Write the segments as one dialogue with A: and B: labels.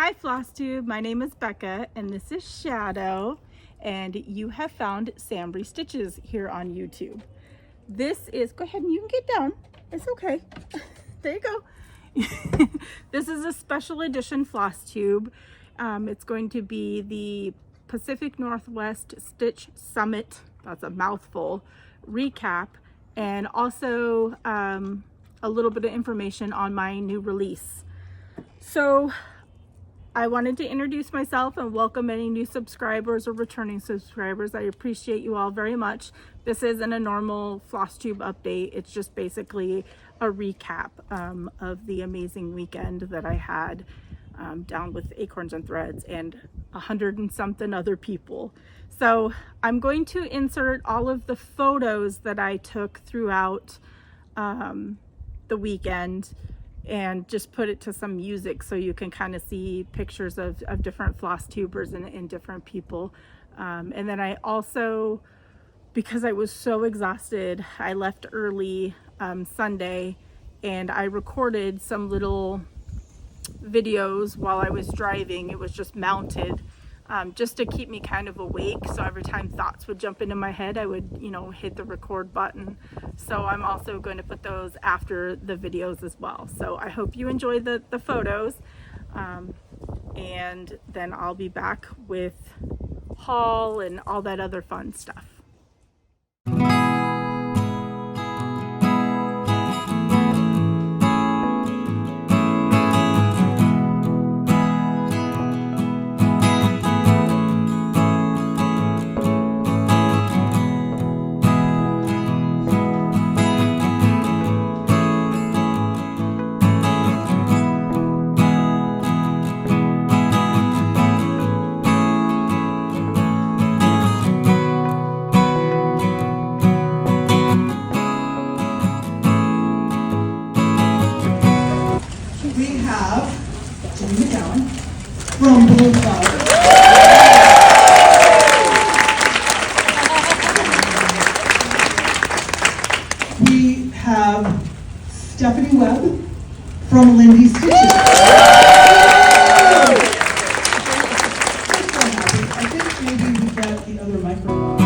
A: Hi Flosstube, my name is Becca and this is Shadow, and you have found SamBrie Stitches here on YouTube. This is, go ahead and you can get down, it's okay. There you go. This is a special edition Flosstube. It's going to be the Pacific Northwest Stitch Summit, that's a mouthful, recap, and also a little bit of information on my new release. So I wanted to introduce myself and welcome any new subscribers or returning subscribers. I appreciate you all very much. This isn't a normal Flosstube update. It's just basically a recap of the amazing weekend that I had down with Acorns and Threads and 100 and something other people. So I'm going to insert all of the photos that I took throughout the weekend and just put it to some music so you can kind of see pictures of different Flosstubers and different people. And then I also, because I was so exhausted, I left early Sunday and I recorded some little videos while I was driving. It was just mounted just to keep me kind of awake, so every time thoughts would jump into my head I would, you know, hit the record button. So I'm also going to put those after the videos as well. So I hope you enjoy the photos, and then I'll be back with haul and all that other fun stuff.
B: From Blue Flowers. We have Stephanie Webb from Lindy Stitches. I think maybe we got the other microphone.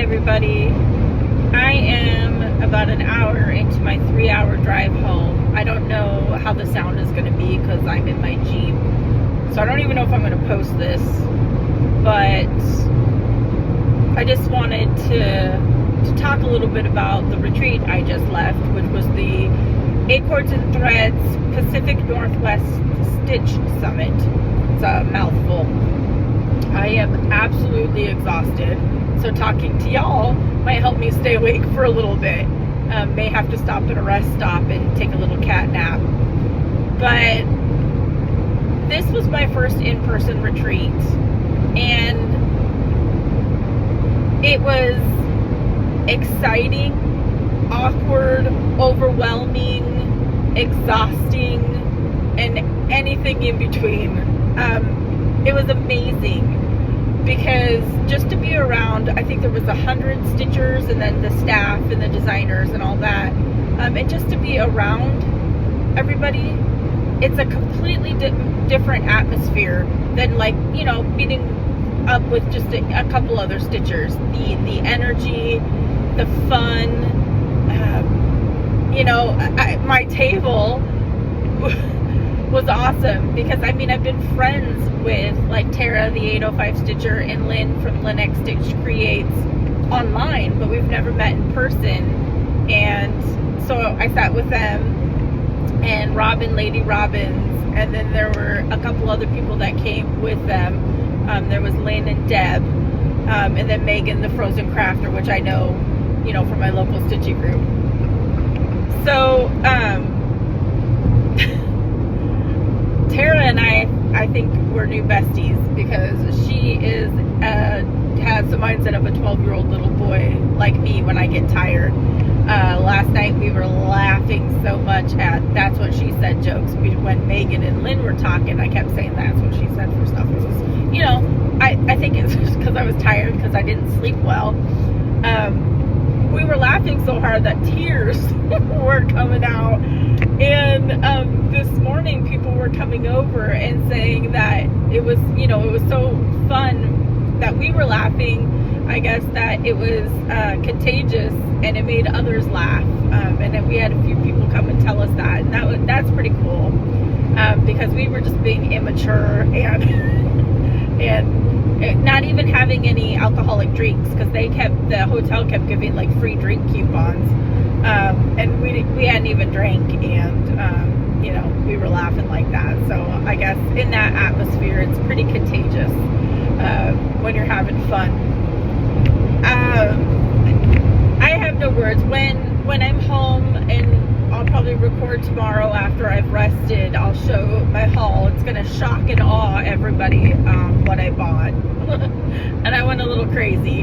A: everybody. I am about an hour into my 3-hour drive home. I don't know how the sound is going to be because I'm in my Jeep. So I don't even know if I'm going to post this. But I just wanted to talk a little bit about the retreat I just left, which was the Acorns Threads Pacific Northwest Stitch Summit. It's a mouthful. I am absolutely exhausted, so talking to y'all might help me stay awake for a little bit. May have to stop at a rest stop and take a little cat nap. But this was my first in-person retreat, and it was exciting, awkward, overwhelming, exhausting, and anything in between. It was amazing because just to be around, I think there was 100 stitchers and then the staff and the designers and all that, and just to be around everybody, it's a completely different atmosphere than, like, you know, meeting up with just a couple other stitchers. The energy, the fun, you know, my table was awesome because, I mean, I've been friends with, like, Tara, the 805 Stitcher, and Lynn from Lynx Stitch Creates online, but we've never met in person. And so I sat with them, and Robin, Lady Robbins, and then there were a couple other people that came with them. There was Lynn and Deb, and then Megan, the Frozen Crafter, which I know, you know, from my local stitching group. So, Tara and I think we're new besties because she has the mindset of a 12-year-old little boy like me when I get tired. Last night we were laughing so much at "that's what she said" jokes. When Megan and Lynn were talking, I kept saying "that's what she said" for stuff. It was, you know, I think it's just because I was tired because I didn't sleep well. We were laughing so hard that tears were coming out. And this morning people were coming over and saying that it was, you know, it was so fun that we were laughing. I guess that it was contagious and it made others laugh. And then we had a few people come and tell us that. And that's pretty cool because we were just being immature and not even having any alcoholic drinks because the hotel kept giving like free drink coupons, and we hadn't even drank, and you know, we were laughing like that. So I guess in that atmosphere it's pretty contagious when you're having fun. I have no words. When I'm home, and I'll probably record tomorrow after I've rested, I'll show my haul. It's gonna shock and awe everybody what I bought. And I went a little crazy.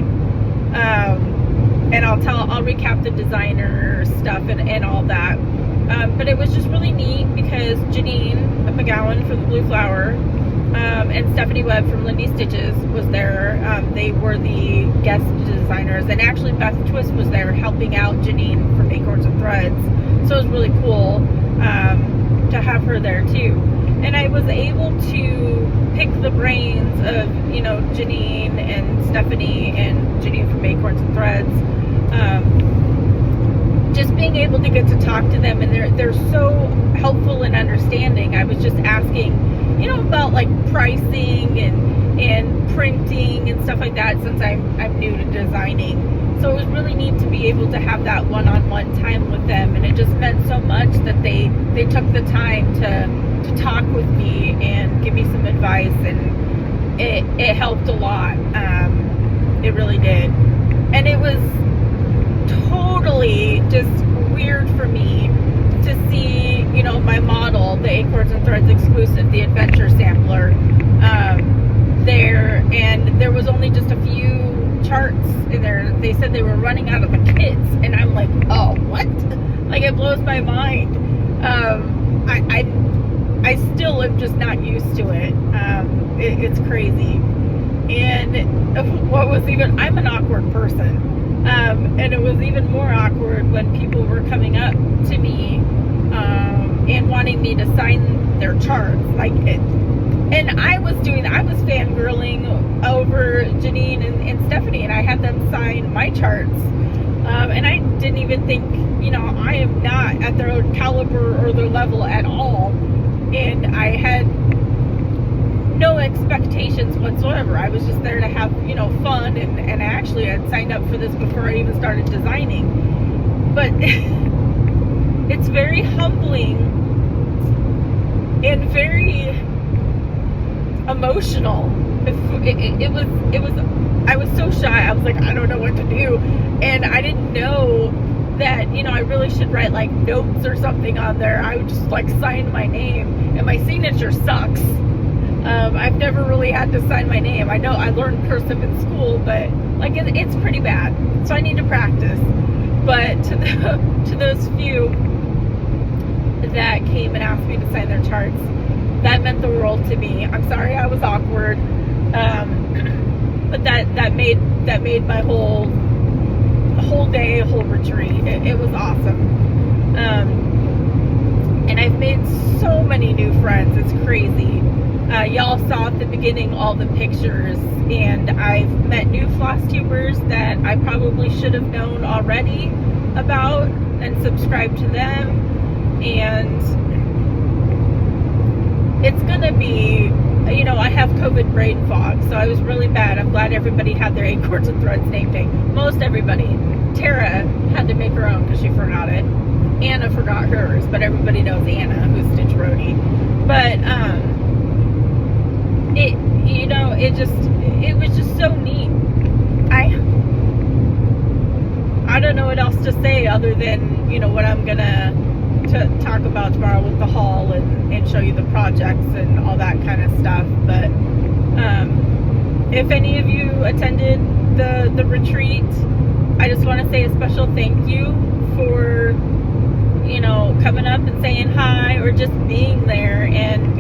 A: And I'll recap the designer stuff and all that. But it was just really neat because Janine McGowan from the Blue Flower and Stephanie Webb from Lindy Stitches was there. They were the guest designers, and actually Beth Twist was there helping out Janine from Acorns Threads. So it was really cool to have her there too. And I was able to pick the brains of, you know, Janine and Stephanie and Janine from Acorns Threads. Just being able to get to talk to them, and they're so helpful and understanding. I was just asking, you know, about like pricing and printing and stuff like that since I'm new to designing. So it was really neat to be able to have that one-on-one time with them, and it just meant so much that they took the time to talk with me and give me some advice, and it helped a lot. It really did. And it was totally just weird for me to see, you know, my model, the Acorns Threads exclusive, the Adventure Sampler, there, and there was only just a few charts in there. They said they were running out of the kits, and I'm like, oh, what? Like, it blows my mind. I still am just not used to it. It's crazy. And what was even, I'm an awkward person. And it was even more awkward when people were coming up to me and wanting me to sign their charts. Like, and I was fangirling over Janine and Stephanie, and I had them sign my charts. And didn't even think, you know, I am not at their caliber or their level at all. And I had no expectations whatsoever. I was just there to have, you know, fun, and I actually had signed up for this before I even started designing. But it's very humbling and very emotional. It was I was so shy. I was like, I don't know what to do, and I didn't know that, you know, I really should write like notes or something on there. I would just like sign my name, and my signature sucks. I've never really had to sign my name. I know I learned cursive in school, but like it's pretty bad, so I need to practice. But to those few that came and asked me to sign their charts, that meant the world to me. I'm sorry I was awkward, but that made my whole day, whole retreat. It was awesome. And I've made so many new friends. It's crazy. Y'all saw at the beginning all the pictures, and I've met new Flosstubers that I probably should have known already about and subscribed to them. And it's gonna be, you know, I have COVID brain fog, so I was really bad. I'm glad everybody had their Acorns and Threads name tag. Most everybody. Tara had to make her own because she forgot it. Anna forgot hers, but everybody knows Anna, who's Stitch Roadie. But it, you know, it was just so neat. I don't know what else to say other than, you know, what I'm gonna talk about tomorrow with the haul and show you the projects and all that kind of stuff. But if any of you attended the retreat, I just want to say a special thank you for, you know, coming up and saying hi, or just being there and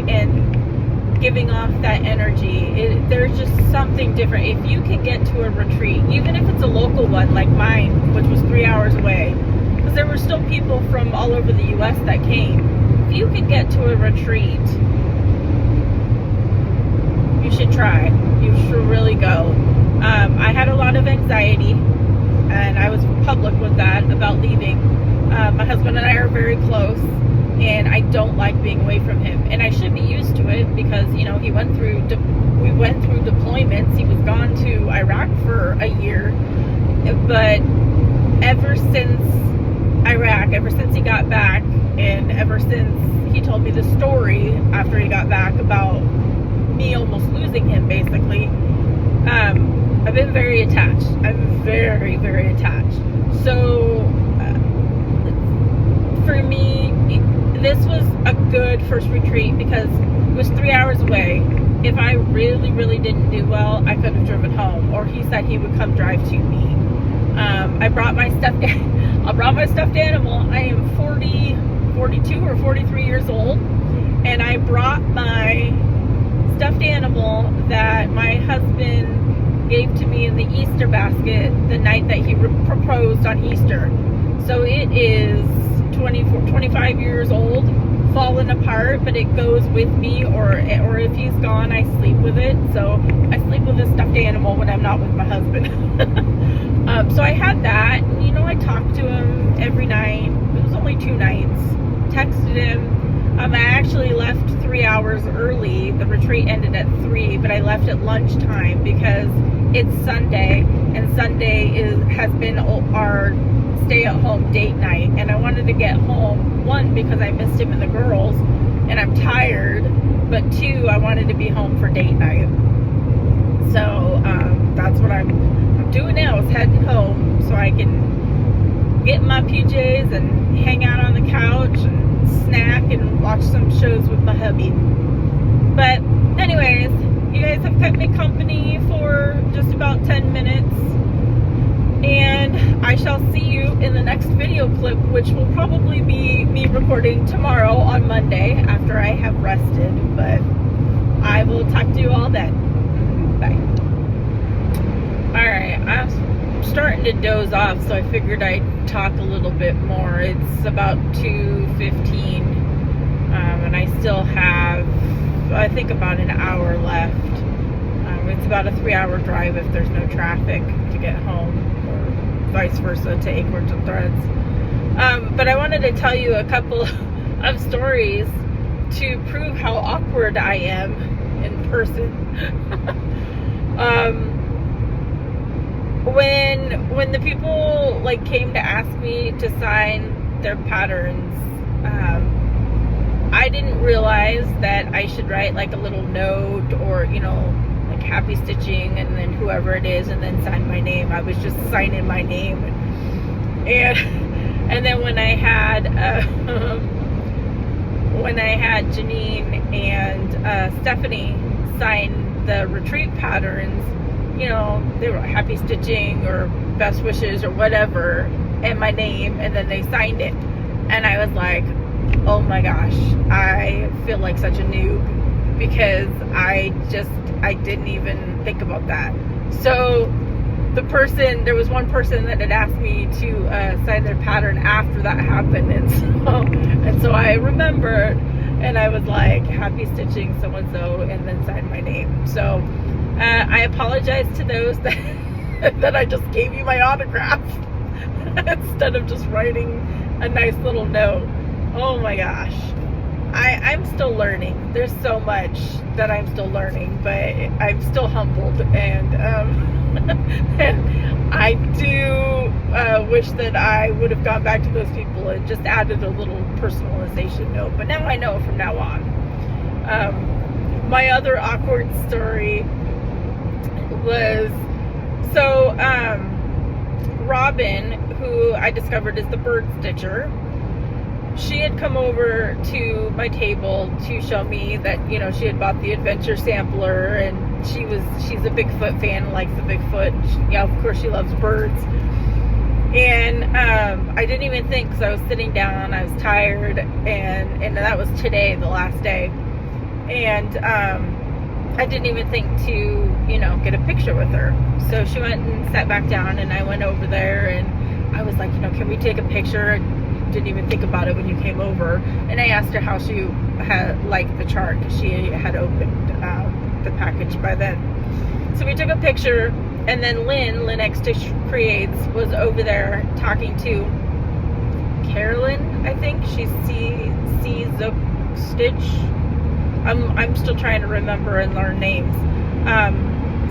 A: giving off that energy. There's just something different. If you can get to a retreat, even if it's a local one like mine, which was 3 hours away, because there were still people from all over the US that came. If you can get to a retreat, you should try. You should really go. I had a lot of anxiety, and I was public with that about leaving. My husband and I are very close, and I don't like being away from him, and I should be used to it because, you know, we went through deployments. He was gone to Iraq for a year, but ever since Iraq, ever since he got back, and ever since he told me the story after he got back about me almost losing him, basically, I've been very attached. I'm very, very attached. So for me, this was a good first retreat because it was 3 hours away. If I really, really didn't do well, I could have driven home, or he said he would come drive to me. I brought my stuffed animal. I am 42 or 43 years old, and I brought my stuffed animal that my husband gave to me in the Easter basket the night that he proposed on Easter. So it is 25 years old, fallen apart, but it goes with me, or if he's gone, I sleep with it. So I sleep with a stuffed animal when I'm not with my husband. So I had that, and, you know, I talked to him every night. It was only 2 nights. Texted him. I actually left 3 hours early. The retreat ended at 3, but I left at lunchtime because it's Sunday, and Sunday has been our stay-at-home date night, and I wanted to get home, 1, because I missed him and the girls, and I'm tired, but 2, I wanted to be home for date night. So that's what I'm doing now, is heading home so I can get in my PJs and hang out on the couch and snack and watch some shows with my hubby. But anyways, you guys have kept me company for just about 10 minutes, and I shall see you in the next video clip, which will probably be me recording tomorrow on Monday after I have rested. But I will talk to you all then. Bye. Alright, I'm starting to doze off, so I figured I'd talk a little bit more. It's about 2:15, and I still have, I think, about an hour left. It's about a 3-hour drive if there's no traffic to get home, or vice versa to Acorns Threads. But I wanted to tell you a couple of stories to prove how awkward I am in person. When the people like came to ask me to sign their patterns, I didn't realize that I should write like a little note or, you know, like happy stitching and then whoever it is and then sign my name. I was just signing my name. And then when I had Janine and Stephanie sign the retreat patterns, you know, they were happy stitching or best wishes or whatever and my name, and then they signed it, and I was like, oh my gosh, I feel like such a noob because I didn't even think about that. So there was one person that had asked me to sign their pattern after that happened, and so I remembered, and I was like, happy stitching so and so, and then signed my name. So I apologize to those that I just gave you my autograph instead of just writing a nice little note. Oh my gosh, I'm still learning. There's so much that I'm still learning, but I'm still humbled, and and I do wish that I would have gone back to those people and just added a little personalization note, but now I know from now on. My other awkward story was, so Robin, who I discovered is the bird stitcher, she had come over to my table to show me that, you know, she had bought the adventure sampler, and she's a Bigfoot fan, likes the Bigfoot. Yeah, of course she loves birds. And I didn't even think, because I was sitting down, I was tired, and that was today, the last day. And I didn't even think to, you know, get a picture with her. So she went and sat back down, and I went over there, and I was like, you know, can we take a picture? I didn't even think about it when you came over. And I asked her how she had liked the chart, because she had opened the package by then. So we took a picture, and then Lynn X Stitch Creates was over there talking to Carolyn, I think. She's sees a stitch. I'm still trying to remember and learn names.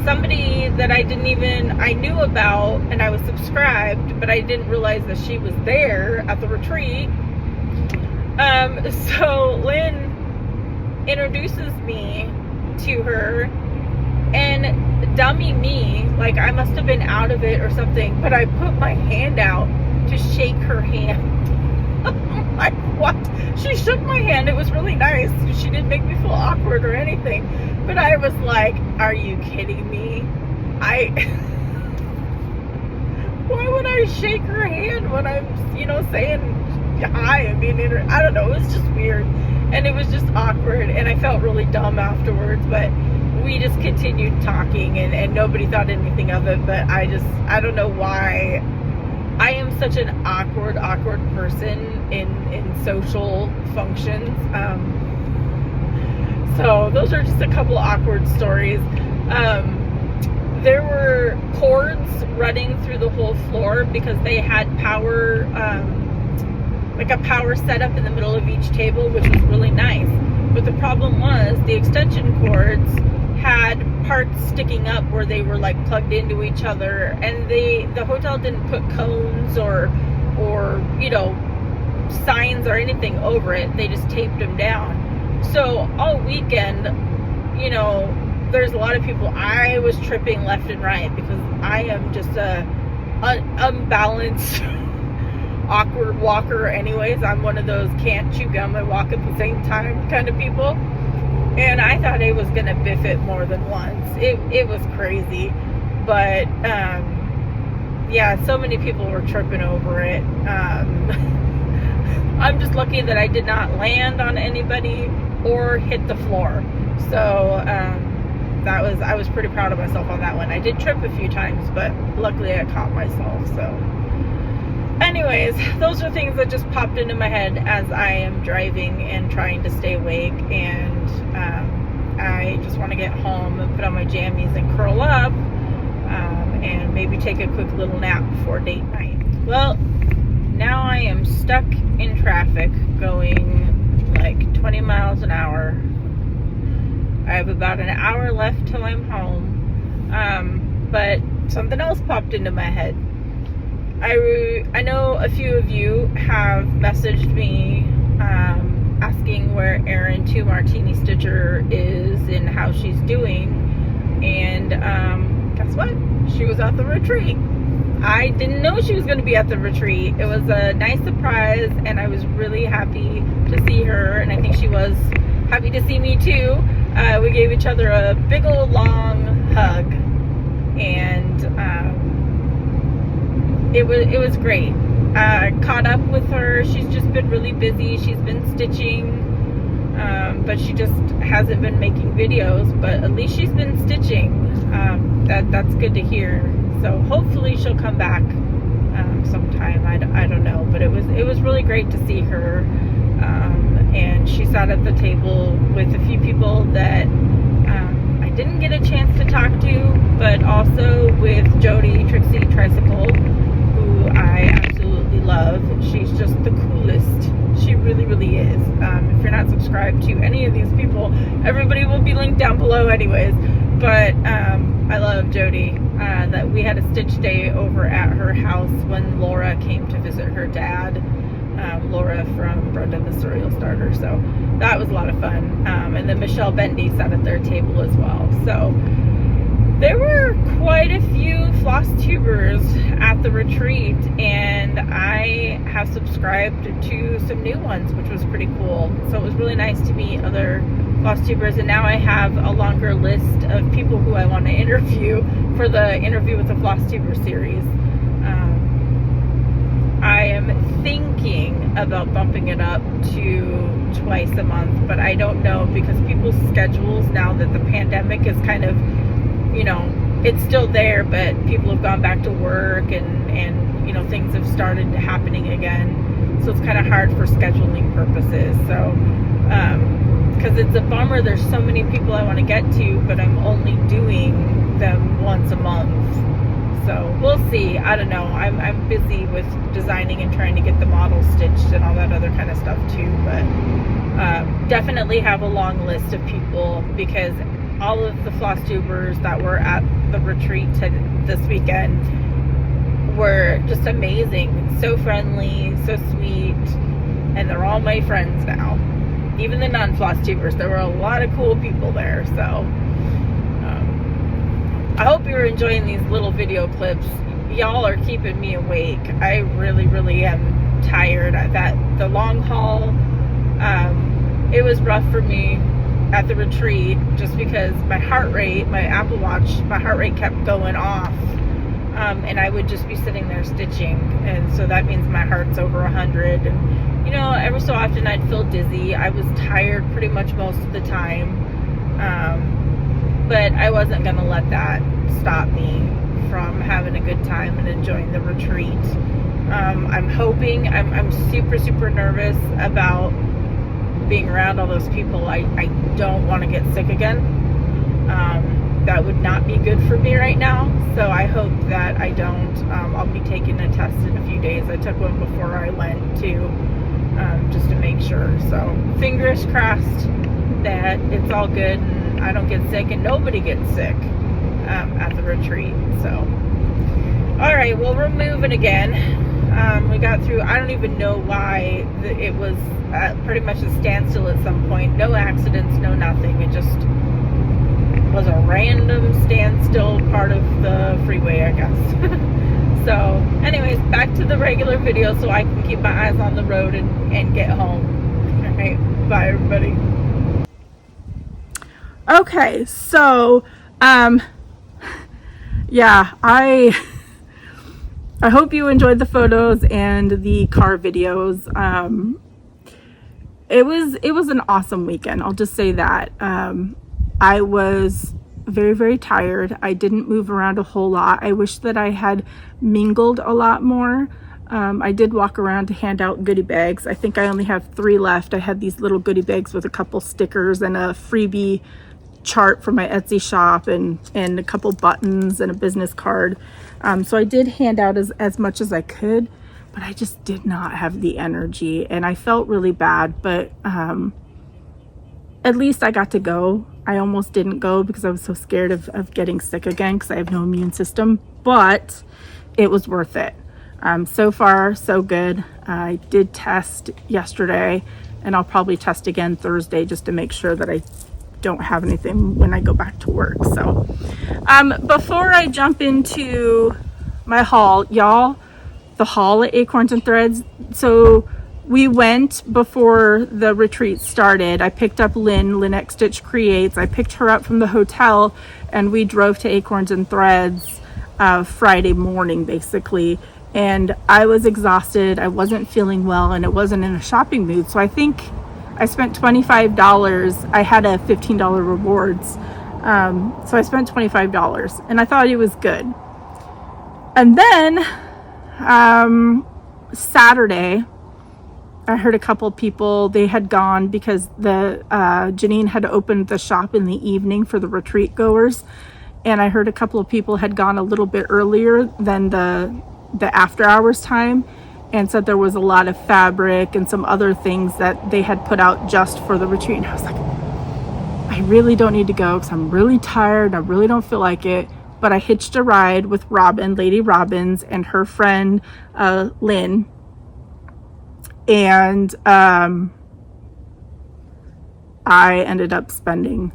A: Somebody that I knew about, and I was subscribed, but I didn't realize that she was there at the retreat. So Lynn introduces me to her, and dummy me, like I must have been out of it or something, but I put my hand out to shake her hand. I'm like, what? She shook my hand. It was really nice. She didn't make me feel awkward or anything, but I was like, are you kidding me? Why would I shake her hand when I'm, you know, saying hi? I mean, I don't know, it was just weird, and it was just awkward, and I felt really dumb afterwards, but we just continued talking, and nobody thought anything of it. But I don't know why I am such an awkward person in social functions. So those are just a couple awkward stories. There were cords running through the whole floor because they had power, like a power setup in the middle of each table, which was really nice. But the problem was the extension cords had parts sticking up where they were like plugged into each other, and the hotel didn't put cones or you know, signs or anything over it. They just taped them down. So all weekend, you know, there's a lot of people, I was tripping left and right because I am just a unbalanced awkward walker anyways. I'm one of those can't chew gum and walk at the same time kind of people, and I thought I was gonna biff it more than once. It was crazy, but yeah, so many people were tripping over it. I'm just lucky that I did not land on anybody or hit the floor. So I was pretty proud of myself on that one. I did trip a few times, but luckily I caught myself. So anyways, those are things that just popped into my head as I am driving and trying to stay awake, and I just want to get home and put on my jammies and curl up, and maybe take take a quick little nap before date night. Well, now I am stuck in traffic going like 20 miles an hour. I have about an hour left till I'm home. But something else popped into my head. I know a few of you have messaged me asking where Erin 2 Martini Stitcher is and how she's doing. And guess what? She was at the retreat. I didn't know she was going to be at the retreat. It was a nice surprise, and I was really happy to see her, and I think she was happy to see me too. We gave each other a big old long hug, and it was great. Caught up with her. She's just been really busy. She's been stitching, but she just hasn't been making videos, but at least she's been stitching. That's good to hear. So hopefully she'll come back sometime. I don't know, but it was really great to see her. And she sat at the table with a few people that I didn't get a chance to talk to, but also with Jody Trixie Tricycle, who I absolutely love. She's just the coolest. She really, really is. If you're not subscribed to any of these people, everybody will be linked down below anyways. But I love Jody. That we had a stitch day over at her house when Laura came to visit her dad. Laura from Brenda the Cereal Starter. So that was a lot of fun. And then Michelle Bendy sat at their table as well. So there were quite a few Flosstubers at the retreat, and I have subscribed to some new ones, which was pretty cool. So it was really nice to meet other Flosstubers, and now I have a longer list of people who I want to interview for the Interview with the Flosstuber series. I am thinking about bumping it up to twice a month, but I don't know, because people's schedules, now that the pandemic is kind of, you know, it's still there, but people have gone back to work, and you know, things have started happening again, so it's kind of hard for scheduling purposes. So because it's a bummer, there's so many people I want to get to, but I'm only doing them once a month. So we'll see. I don't know. I'm busy with designing and trying to get the model stitched and all that other kind of stuff too, but definitely have a long list of people, because all of the Flosstubers that were at the retreat this weekend were just amazing. So friendly, so sweet, and they're all my friends now. Even the non-Flosstubers, there were a lot of cool people there. So I hope you're enjoying these little video clips. Y'all are keeping me awake. I really, really am tired. The long haul, it was rough for me at the retreat, just because my heart rate, my Apple Watch, my heart rate kept going off, and I would just be sitting there stitching, and so that means my heart's over 100, and you know, every so often I'd feel dizzy. I was tired pretty much most of the time, but I wasn't gonna let that stop me from having a good time and enjoying the retreat. I'm hoping, I'm super, super nervous about being around all those people. I don't want to get sick again. That would not be good for me right now, so I hope that I don't. I'll be taking a test in a few days. I took one before I went too, just to make sure. So fingers crossed that it's all good and I don't get sick and nobody gets sick at the retreat. So all right, well, we're moving again. We got through, I don't even know why it was pretty much a standstill at some point. No accidents, no nothing. It just was a random standstill part of the freeway, I guess. So anyways, back to the regular video so I can keep my eyes on the road and get home. All right, bye everybody. Okay, so yeah, I hope you enjoyed the photos and the car videos. It was an awesome weekend, I'll just say that. I was very, very tired. I didn't move around a whole lot. I wish that I had mingled a lot more. I did walk around to hand out goodie bags. I think I only have 3 left. I had these little goodie bags with a couple stickers and a freebie chart for my Etsy shop and a couple buttons and a business card. So I did hand out as much as I could, but I just did not have the energy, and I felt really bad, but at least I got to go. I almost didn't go because I was so scared of getting sick again because I have no immune system, but it was worth it. So far, so good. I did test yesterday, and I'll probably test again Thursday just to make sure that I don't have anything when I go back to work. So before I jump into my haul, y'all, the haul at Acorns and Threads. So we went before the retreat started. I picked up Lynette Stitch Creates. I picked her up from the hotel, and we drove to Acorns and Threads Friday morning, basically. And I was exhausted. I wasn't feeling well, and it wasn't in a shopping mood. So I think I spent $25. I had a $15 rewards. So I spent $25, and I thought it was good. And then Saturday, I heard a couple people, they had gone because the Janine had opened the shop in the evening for the retreat goers, and I heard a couple of people had gone a little bit earlier than the after hours time, and said there was a lot of fabric and some other things that they had put out just for the retreat. And I was like, I really don't need to go because I'm really tired. I really don't feel like it. But I hitched a ride with Lady Robbins, and her friend Lynn, and I ended up spending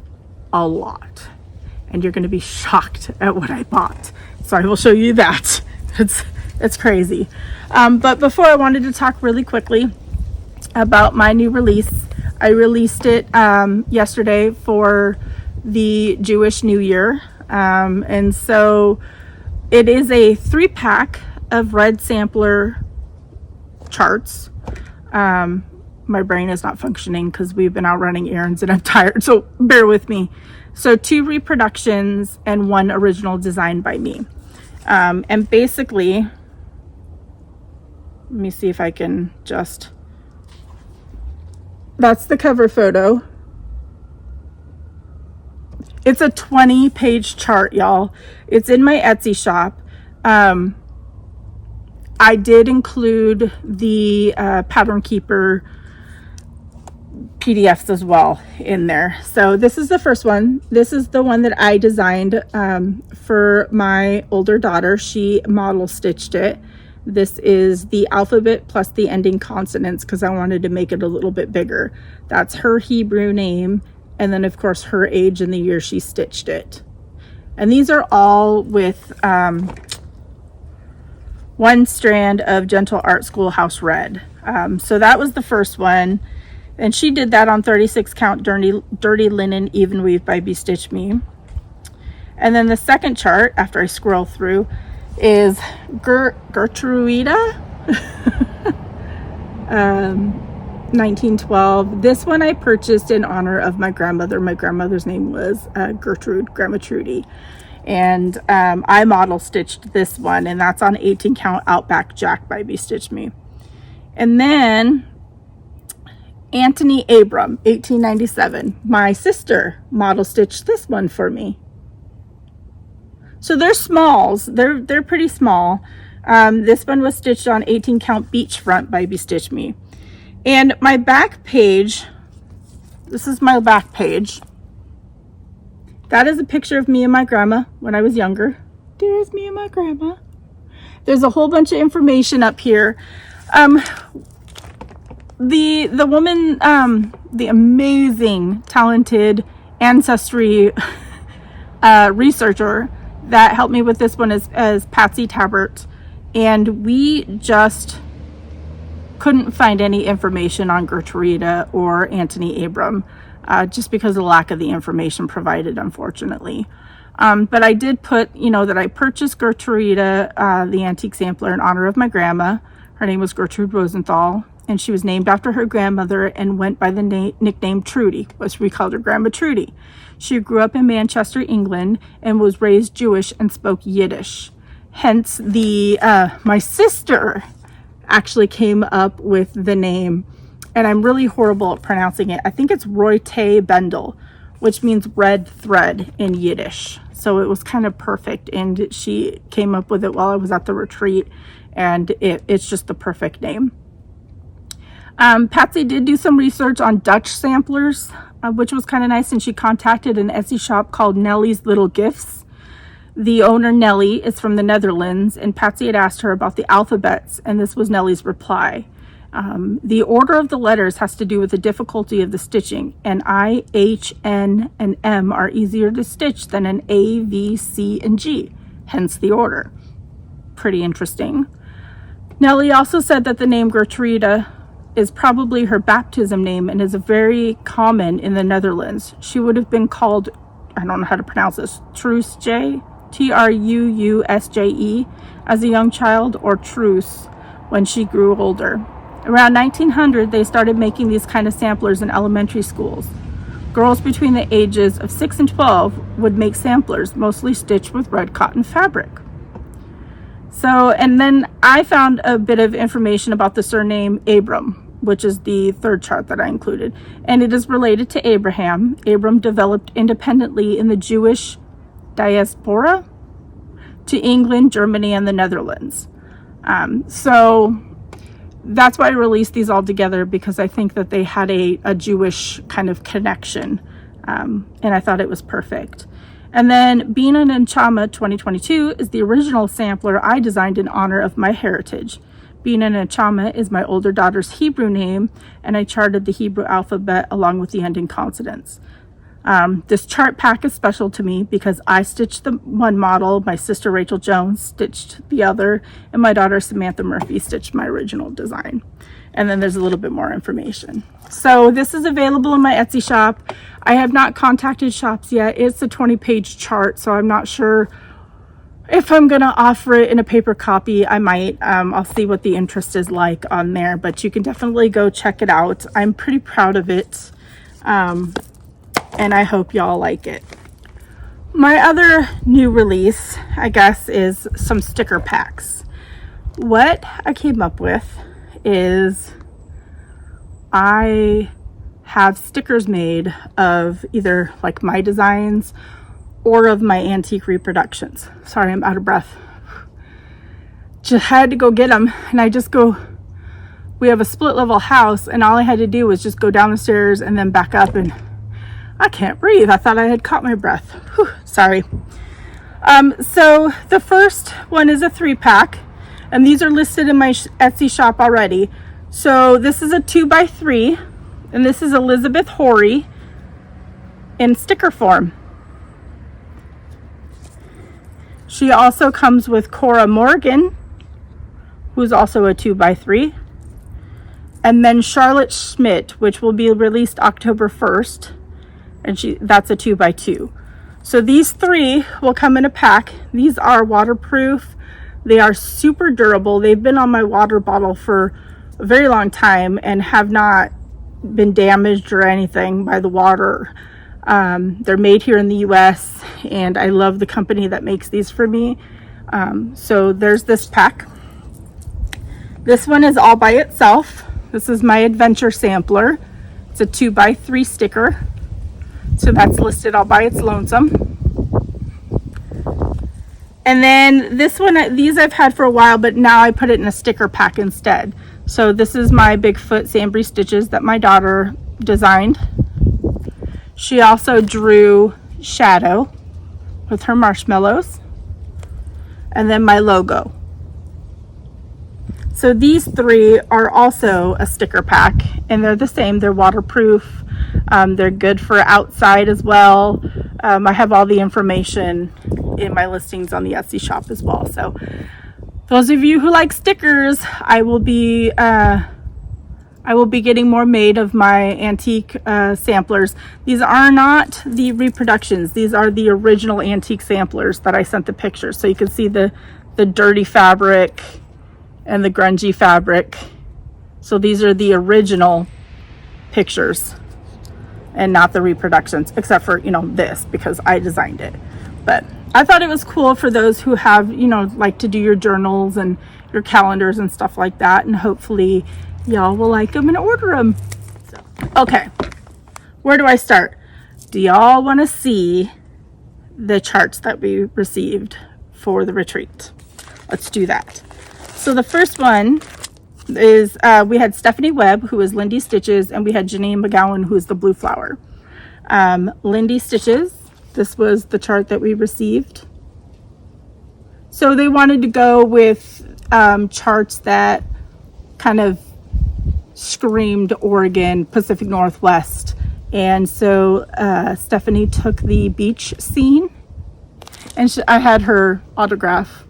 A: a lot, and you're going to be shocked at what I bought. So I will show you that. It's crazy. But before, I wanted to talk really quickly about my new release. I released it yesterday for the Jewish New Year. And so it is a 3-pack of red sampler charts. My brain is not functioning because we've been out running errands and I'm tired, so bear with me. So 2 reproductions and 1 original design by me. And basically, let me see if I can just, that's the cover photo. It's a 20-page chart, y'all. It's in my Etsy shop. I did include the Pattern Keeper PDFs as well in there. So this is the first one. This is the one that I designed for my older daughter. She model stitched it. This is the alphabet plus the ending consonants because I wanted to make it a little bit bigger. That's her Hebrew name, and then of course her age and the year she stitched it. And these are all with 1 strand of Gentle Art Schoolhouse Red. So that was the first one, and she did that on 36 count dirty linen even weave by Stitch Me. And then the second chart, after I scroll through, is Gertruida 1912. This one I purchased in honor of my grandmother. My grandmother's name was Gertrude, Grandma Trudy. And I model stitched this one, and that's on 18 count Outback Jack by Stitch Me. And then Anthony Abram, 1897. My sister model stitched this one for me. So they're smalls. They're pretty small. This one was stitched on 18 count Beachfront by Stitch Me. And my back page, this is my back page. That is a picture of me and my grandma when I was younger. There's me and my grandma. There's a whole bunch of information up here. The woman, the amazing, talented ancestry researcher that helped me with this one is Patsy Tabert, and we just couldn't find any information on Gertruida or Anthony Abram, just because of the lack of the information provided, unfortunately. But I did put, that I purchased Gertruida, the antique sampler, in honor of my grandma. Her name was Gertrude Rosenthal, and she was named after her grandmother and went by the nickname Trudy, which we called her Grandma Trudy. She grew up in Manchester, England, and was raised Jewish and spoke Yiddish. Hence, my sister actually came up with the name, and I'm really horrible at pronouncing it. I think it's Roy Tay Bendel, which means red thread in Yiddish. So it was kind of perfect, and she came up with it while I was at the retreat, and it's just the perfect name. Patsy did do some research on Dutch samplers, which was kind of nice, and she contacted an Etsy shop called Nellie's Little Gifts. The owner, Nellie, is from the Netherlands, and Patsy had asked her about the alphabets, and this was Nellie's reply. The order of the letters has to do with the difficulty of the stitching, and I, H, N, and M are easier to stitch than an A, V, C, and G, hence the order. Pretty interesting. Nellie also said that the name Gertrude is probably her baptism name and is very common in the Netherlands. She would have been called, I don't know how to pronounce this, Truusje, Truusje, as a young child, or Truus when she grew older. Around 1900, they started making these kind of samplers in elementary schools. Girls between the ages of 6 and 12 would make samplers, mostly stitched with red cotton fabric. So, and then I found a bit of information about the surname Abram, which is the third chart that I included. And it is related to Abraham. Abram developed independently in the Jewish diaspora to England, Germany, and the Netherlands. So that's why I released these all together, because I think that they had a Jewish kind of connection. And I thought it was perfect. And then Bina and Chama 2022 is the original sampler I designed in honor of my heritage. Bina and Chama is my older daughter's Hebrew name, and I charted the Hebrew alphabet along with the ending consonants. This chart pack is special to me because I stitched the one model, my sister Rachel Jones stitched the other, and my daughter Samantha Murphy stitched my original design. And then there's a little bit more information. So this is available in my Etsy shop. I have not contacted shops yet. It's a 20-page chart, so I'm not sure if I'm gonna offer it in a paper copy. I might. I'll see what the interest is like on there, but you can definitely go check it out. I'm pretty proud of it, and I hope y'all like it. My other new release, I guess, is some sticker packs. What I came up with is I have stickers made of either like my designs or of my antique reproductions. Sorry, I'm out of breath. Just had to go get them, and we have a split level house, and all I had to do was just go down the stairs and then back up, and I can't breathe. I thought I had caught my breath. Whew, sorry. So the first one is a 3-pack, and these are listed in my Etsy shop already. So this is a 2x3, and this is Elizabeth Horry in sticker form. She also comes with Cora Morgan, who's also a 2x3, and then Charlotte Schmidt, which will be released October 1st, and that's a 2x2. So these 3 will come in a pack. These are waterproof. They are super durable. They've been on my water bottle for a very long time and have not been damaged or anything by the water. They're made here in the US, and I love the company that makes these for me. So there's this pack. This one is all by itself. This is my adventure sampler. It's a 2x3 sticker. So that's listed all by its lonesome. And then this one, these I've had for a while, but now I put it in a sticker pack instead. So this is my Bigfoot SamBrie Stitches that my daughter designed. She also drew Shadow with her marshmallows, and then my logo. So these 3 are also a sticker pack, and they're the same. They're waterproof. They're good for outside as well. I have all the information in my listings on the Etsy shop as well. So those of you who like stickers, I will be getting more made of my antique samplers. These are not the reproductions. These are the original antique samplers that I sent the pictures. So you can see the dirty fabric and the grungy fabric. So these are the original pictures and not the reproductions, except for, this, because I designed it. But I thought it was cool for those who have, like to do your journals and your calendars and stuff like that. And hopefully y'all will like them and order them. So, okay, where do I start? do y'all want to see the charts that we received for the retreat? Let's do that. So the first one is we had Stephanie Webb, who is Lindy Stitches, and we had Janine McGowan, who is the Blue Flower. Lindy Stitches, this was the chart that we received. So they wanted to go with charts that kind of screamed Oregon, Pacific Northwest. And so Stephanie took the beach scene, and I had her autograph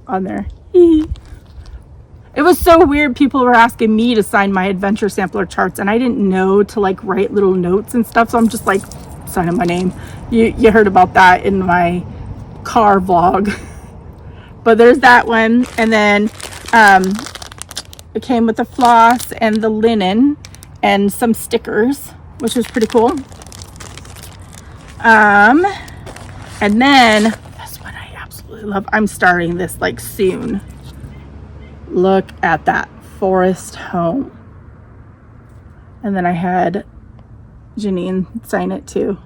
A: on there. It was so weird. People were asking me to sign my adventure sampler charts, and I didn't know to like write little notes and stuff. So I'm just like signing my name. You heard about that in my car vlog. But there's that one. And then it came with the floss and the linen and some stickers, which was pretty cool. And then this one I absolutely love. I'm starting this like soon. Look at that forest home. And then I had Janine sign it too.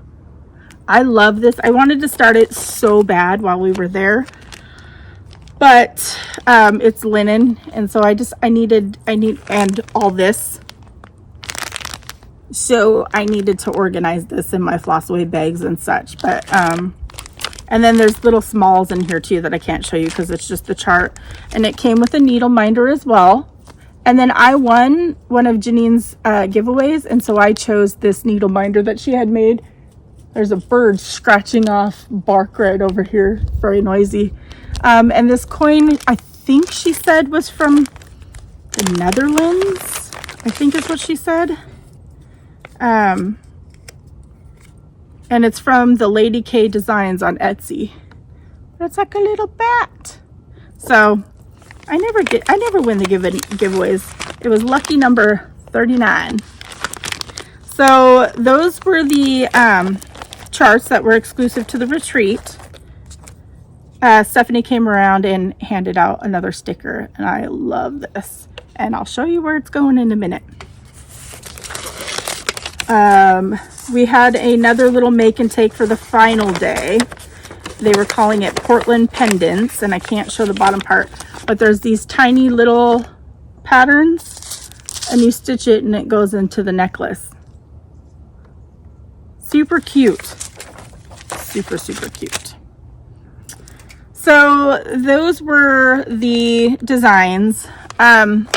A: I love this. I wanted to start it so bad while we were there, but it's linen, and so I need and all this, so I needed to organize this in my floss away bags and such. But and then there's little smalls in here too that I can't show you because it's just the chart. And it came with a needle minder as well. And then I won one of Janine's giveaways, and so I chose this needle minder that she had made. There's a bird scratching off bark right over here, very noisy. And this coin, I think she said, was from the Netherlands, I think is what she said. And it's from the Lady K Designs on Etsy. It's like a little bat. So I never win the giveaways. It was lucky number 39. So those were the charts that were exclusive to the retreat. Stephanie came around and handed out another sticker, and I love this. And I'll show you where it's going in a minute. We had another little make and take for the final day. They were calling it Portland pendants, and I can't show the bottom part, but there's these tiny little patterns, and you stitch it and it goes into the necklace. Super cute. Super, super cute. So those were the designs. I'm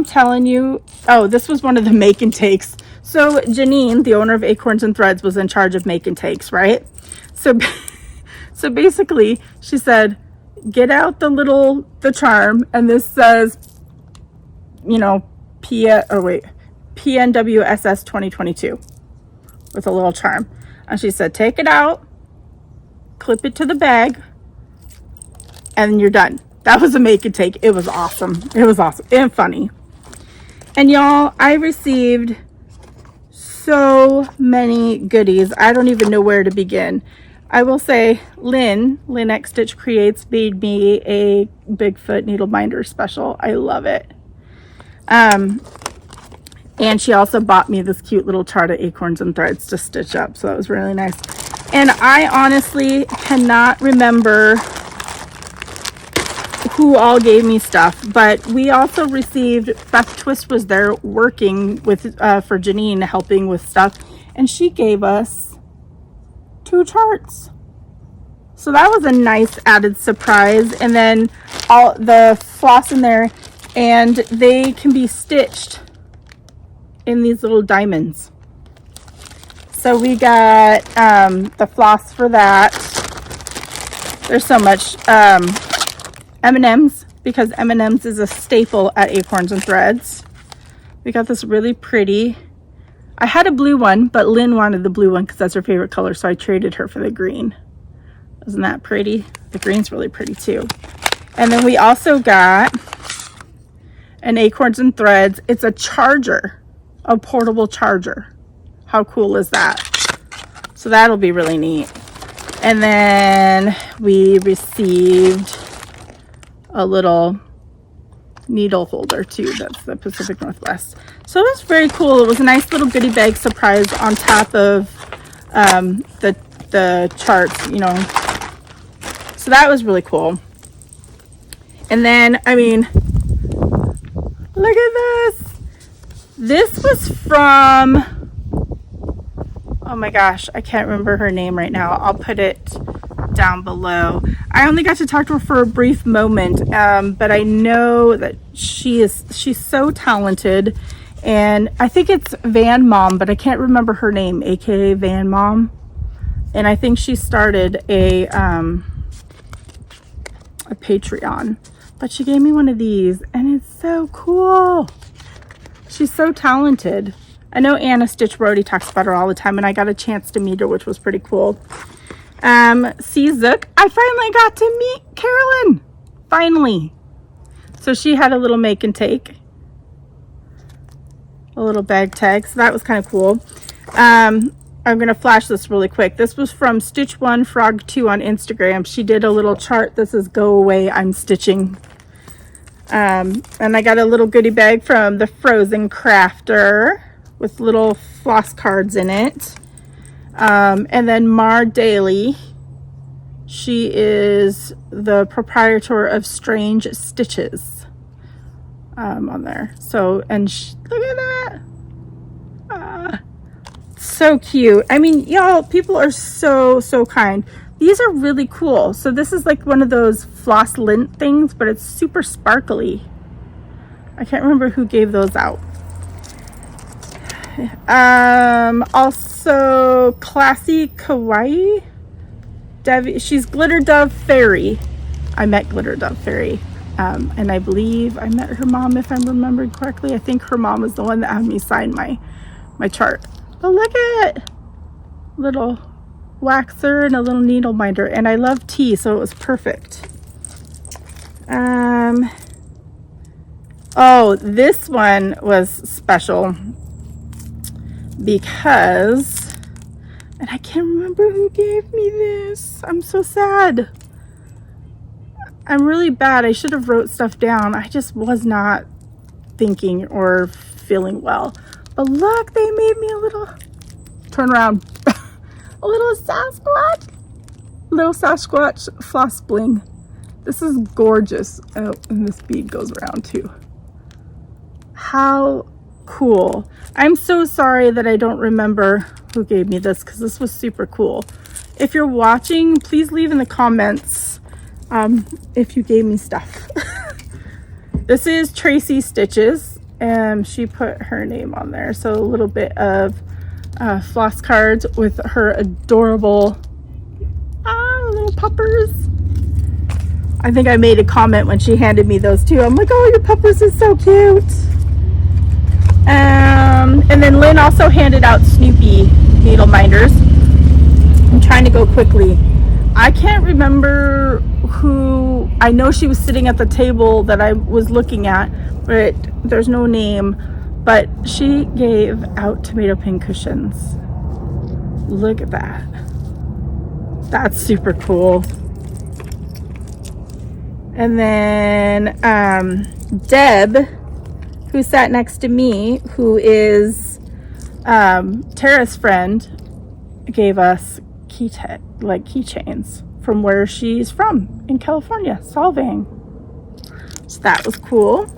A: telling you, oh, this was one of the make and takes. So Janine, the owner of Acorns and Threads, was in charge of make and takes, right? So basically she said, get out the charm, and this says, you know, PNW SS 2022 with a little charm. And she said, take it out, clip it to the bag, and you're done. That was a make and take. It was awesome. It was awesome and funny. And y'all, I received so many goodies. I don't even know where to begin. I will say Lynn X Stitch Creates made me a Bigfoot needle binder special. I love it. And she also bought me this cute little chart of Acorns and Threads to stitch up. So that was really nice. And I honestly cannot remember who all gave me stuff, but we also received, Beth Twist was there working with for Janine, helping with stuff, and she gave us 2 charts. So that was a nice added surprise. And then all the floss in there, and they can be stitched in these little diamonds. So we got the floss for that. There's so much. M&Ms, because M&Ms is a staple at Acorns and Threads. We got this really pretty. I had a blue one, but Lynn wanted the blue one because that's her favorite color, so I traded her for the green. Isn't that pretty? The green's really pretty too. And then we also got an Acorns and Threads. It's a charger, a portable charger. How cool is that? So that'll be really neat. And then we received a little needle holder too. That's the Pacific Northwest. So it was very cool. It was a nice little goodie bag surprise on top of the charts, you know. So that was really cool. And then, I mean, look at this. This was from, oh my gosh, I can't remember her name right now. I'll put it down below. I only got to talk to her for a brief moment, but I know that she's so talented. And I think it's Van Mom, but I can't remember her name, aka Van Mom. And I think she started a Patreon. But she gave me one of these, and it's so cool. She's so talented. I know Anna Stitch Brody talks about her all the time, and I got a chance to meet her, which was pretty cool. C Zook, I finally got to meet Carolyn. Finally. So she had a little make and take. A little bag tag, so that was kind of cool. I'm going to flash this really quick. This was from Stitch1 Frog 2 on Instagram. She did a little chart. This is Go Away, I'm Stitching. And I got a little goodie bag from the Frozen Crafter with little floss cards in it. And then Mar Daly. She is the proprietor of Strange Stitches on there. So, and look at that. So cute. I mean, y'all, people are so kind. These are really cool. So this is like one of those floss lint things, but it's super sparkly. I can't remember who gave those out. Also Classy Kawaii Devi, she's Glitter Dove Fairy. I met Glitter Dove Fairy, and I believe I met her mom, if I'm remembering correctly. I think her mom was the one that had me sign my chart. But look at little waxer and a little needle minder, and I love tea, so it was perfect. Oh, this one was special because, and I can't remember who gave me this. I'm so sad. I'm really bad. I should have wrote stuff down. I just was not thinking or feeling well. But look, they made me a little, turn around, a little Sasquatch floss bling. This is gorgeous. Oh, and this bead goes around too. How cool. I'm so sorry that I don't remember who gave me this, because this was super cool. If you're watching, please leave in the comments if you gave me stuff. This is Tracy Stitches, and she put her name on there. So a little bit of floss cards with her adorable little puppers. I think I made a comment when she handed me those too. I'm like, oh, your puppers is so cute. And then Lynn also handed out Snoopy needle minders. I'm trying to go quickly. I can't remember who. I know she was sitting at the table that I was looking at, but there's no name. But she gave out tomato pin cushions. Look at that. That's super cool. And then Deb, who sat next to me, who is Tara's friend, gave us keychains from where she's from in California, Solvang. So that was cool.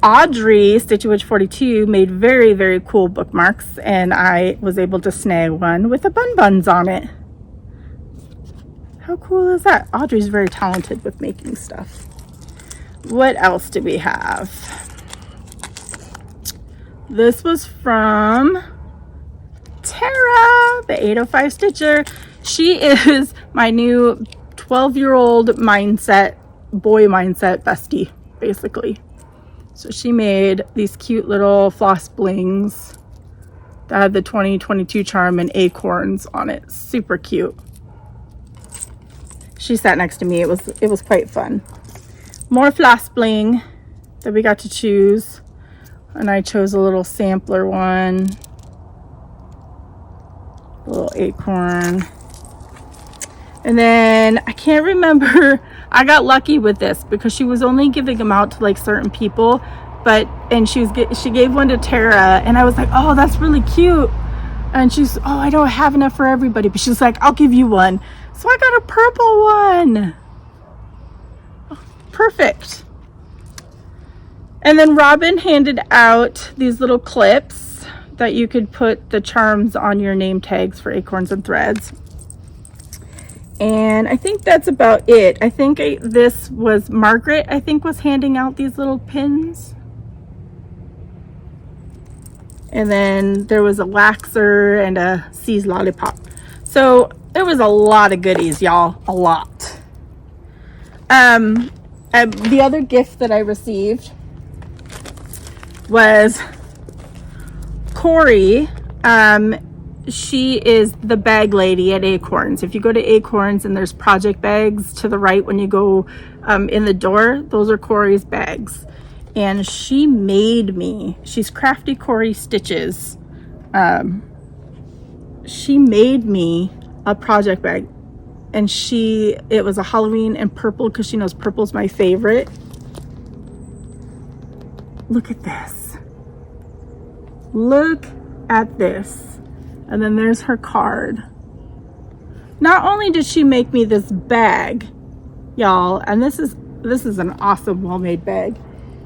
A: Audrey, Stitchywitch 42, made very, very cool bookmarks, and I was able to snag one with the buns on it. How cool is that? Audrey's very talented with making stuff. What else do we have? This was from Tara, the 805 Stitcher. She is my new 12-year-old boy mindset bestie, basically. So she made these cute little floss blings that had the 2022 charm and acorns on it. Super cute. She sat next to me. It was quite fun. More floss bling that we got to choose, and I chose a little sampler one, a little acorn. And then I can't remember, I got lucky with this because she was only giving them out to like certain people, and she gave one to Tara, and I was like, oh, that's really cute. And she's, oh, I don't have enough for everybody, but she's like, I'll give you one. So I got a purple one. Oh, perfect. And then Robin handed out these little clips that you could put the charms on your name tags for Acorns and Threads. And I think that's about it. I think this was Margaret, I think, was handing out these little pins. And then there was a laxer and a C's lollipop. So it was a lot of goodies, y'all. A lot. The other gift that I received was Corey. She is the bag lady at Acorns. If you go to Acorns and there's project bags to the right when you go in the door, those are Corey's bags. And she made me, she's CraftyCoryStitches. She made me a project bag, and it was a Halloween and purple because she knows purple's my favorite. Look at this. Look at this. And then there's her card. Not only did she make me this bag, y'all, and this is an awesome, well-made bag.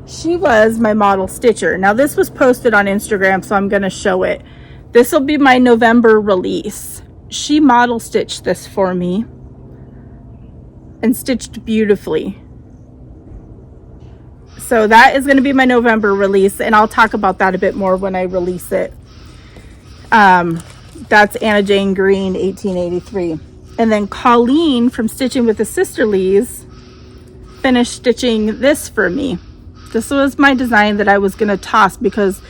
A: She was my model stitcher. Now this was posted on Instagram, so I'm going to show it. This will be my November release. She model stitched this for me and stitched beautifully. So that is going to be my November release, and I'll talk about that a bit more when I release it. That's Anna Jane Green, 1883. And then Colleen from Stitching with the Sisterlies finished stitching this for me. This was my design that I was going to toss because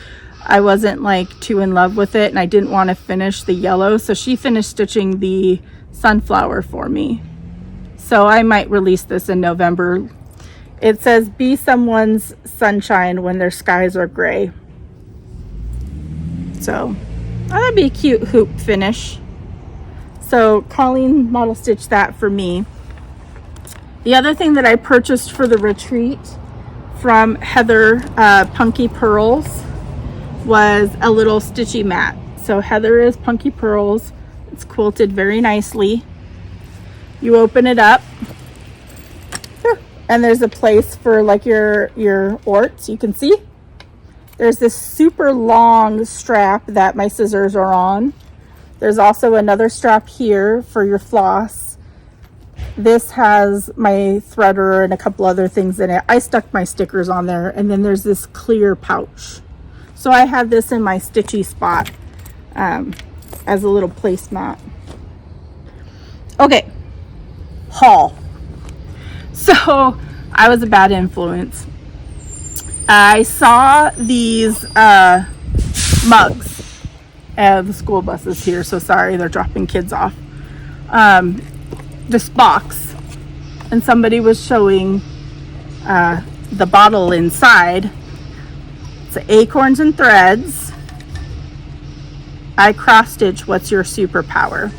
A: I wasn't like too in love with it and I didn't want to finish the yellow. So she finished stitching the sunflower for me. So I might release this in November. It says, be someone's sunshine when their skies are gray. So that'd be a cute hoop finish. So Colleen model stitched that for me. The other thing that I purchased for the retreat from Heather, Punky Pearls, was a little stitchy mat. So Heather is Punky Pearls. It's quilted very nicely. You open it up, and there's a place for like your orts. You can see there's this super long strap that my scissors are on. There's also another strap here for your floss. This has my threader and a couple other things in it. I stuck my stickers on there, and then there's this clear pouch. So I have this in my stitchy spot as a little placemat. Okay, haul. So I was a bad influence. I saw these mugs. The school bus is here, so sorry, they're dropping kids off. This box, and somebody was showing the bottle inside. It's Acorns and Threads. I cross stitch, what's your superpower?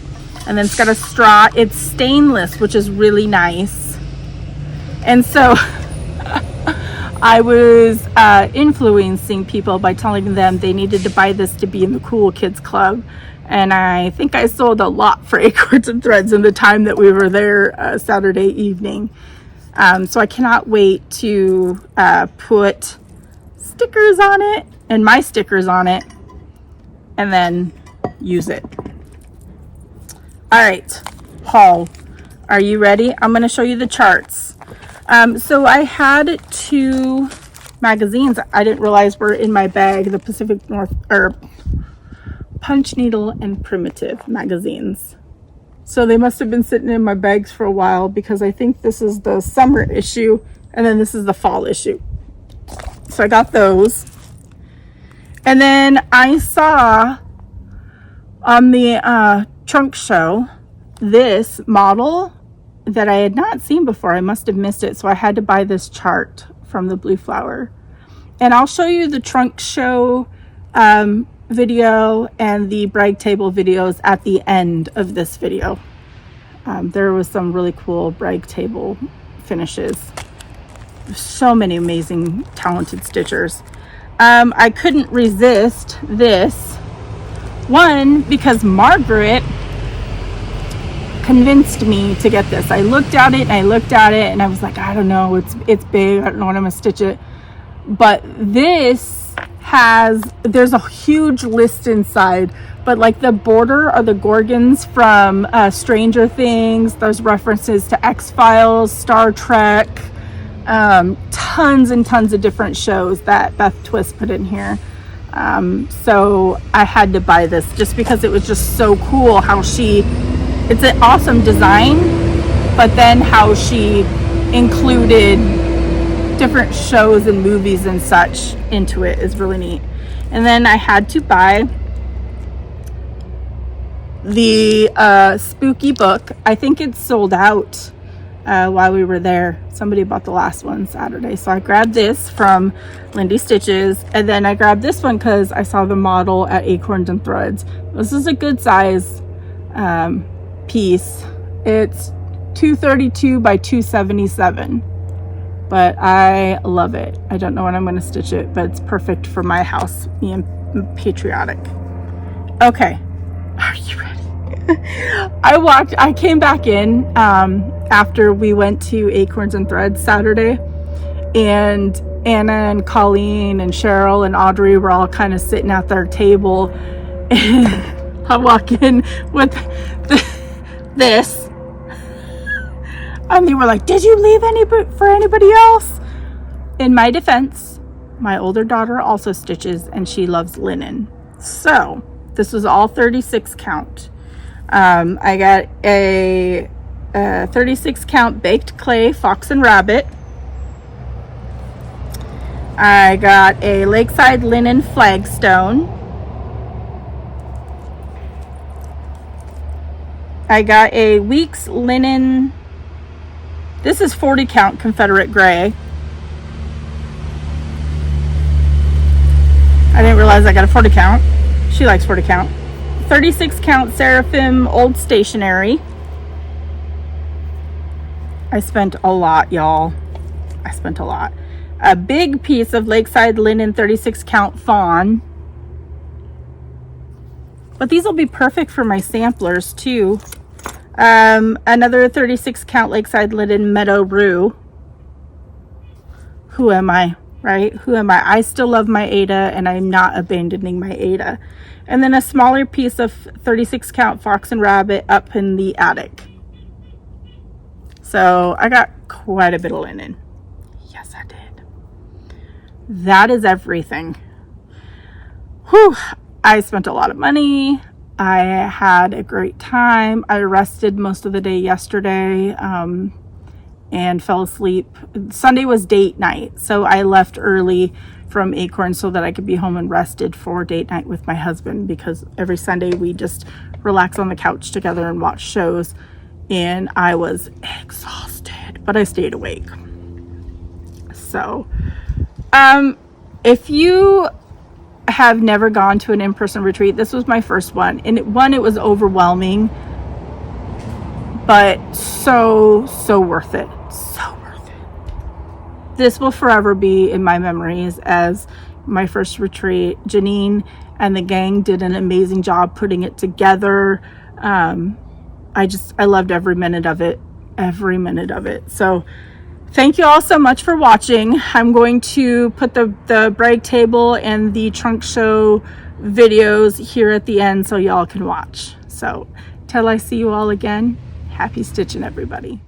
A: And then it's got a straw. It's stainless, which is really nice. And so I was influencing people by telling them they needed to buy this to be in the Cool Kids Club. And I think I sold a lot for Acorns and Threads in the time that we were there Saturday evening. So I cannot wait to put stickers on it and my stickers on it and then use it. All right, haul. Are you ready? I'm going to show you the charts. So I had 2 magazines I didn't realize were in my bag, the Pacific North, or Punch Needle and Primitive magazines. So they must have been sitting in my bags for a while, because I think this is the summer issue and then this is the fall issue. So I got those. And then I saw on the trunk show this model that I had not seen before. I must have missed it, so I had to buy this chart from the Blue Flower. And I'll show you the trunk show video and the brag table videos at the end of this video. There was some really cool brag table finishes. So many amazing, talented stitchers. I couldn't resist this one because Margaret convinced me to get this. I looked at it and I was like, I don't know, it's big, I don't know when I'm gonna stitch it. But this there's a huge list inside, but like the border are the Gorgons from Stranger Things. There's references to X-Files, Star Trek, tons and tons of different shows that Beth Twist put in here. So I had to buy this just because it was just so cool how it's an awesome design, but then how she included different shows and movies and such into it is really neat. And then I had to buy the spooky book. I think it's sold out while we were there. Somebody bought the last one Saturday, so I grabbed this from SamBrie Stitches, and then I grabbed this one because I saw the model at Acorns and Threads. This is a good size piece. It's 232 by 277, but I love it. I don't know when I'm going to stitch it, but it's perfect for my house, being patriotic. Okay, are you ready? I came back in after we went to Acorns and Threads Saturday, and Anna and Colleen and Cheryl and Audrey were all kind of sitting at their table, and I walk in with this, and they were like, did you leave any for anybody else? In my defense, my older daughter also stitches and she loves linen, so this was all 36 count. I got a 36 count baked clay fox and rabbit. I got a lakeside linen flagstone. I got a Weeks linen, this is 40 count Confederate gray. I didn't realize I got a 40 count. She likes 40 count. 36 count Seraphim Old Stationery. I spent a lot, y'all. I spent a lot. A big piece of Lakeside Linen 36 count fawn. But these will be perfect for my samplers too. Another 36 count Lakeside Linen Meadow Rue. Who am I, right? Who am I? I still love my Ada, and I'm not abandoning my Ada. And then a smaller piece of 36 count Fox and Rabbit up in the attic. So I got quite a bit of linen. Yes, I did. That is everything. Whew. I spent a lot of money. I had a great time. I rested most of the day yesterday and fell asleep. Sunday was date night, so I left early from Acorns so that I could be home and rested for date night with my husband, because every Sunday we just relax on the couch together and watch shows, and I was exhausted, but I stayed awake. So if you have never gone to an in-person retreat, this was my first one, and it was overwhelming, but so worth it. So worth it. This will forever be in my memories as my first retreat. Janine and the gang did an amazing job putting it together. I loved every minute of it. So thank you all so much for watching. I'm going to put the brag table and the trunk show videos here at the end so y'all can watch. So till I see you all again, happy stitching, everybody.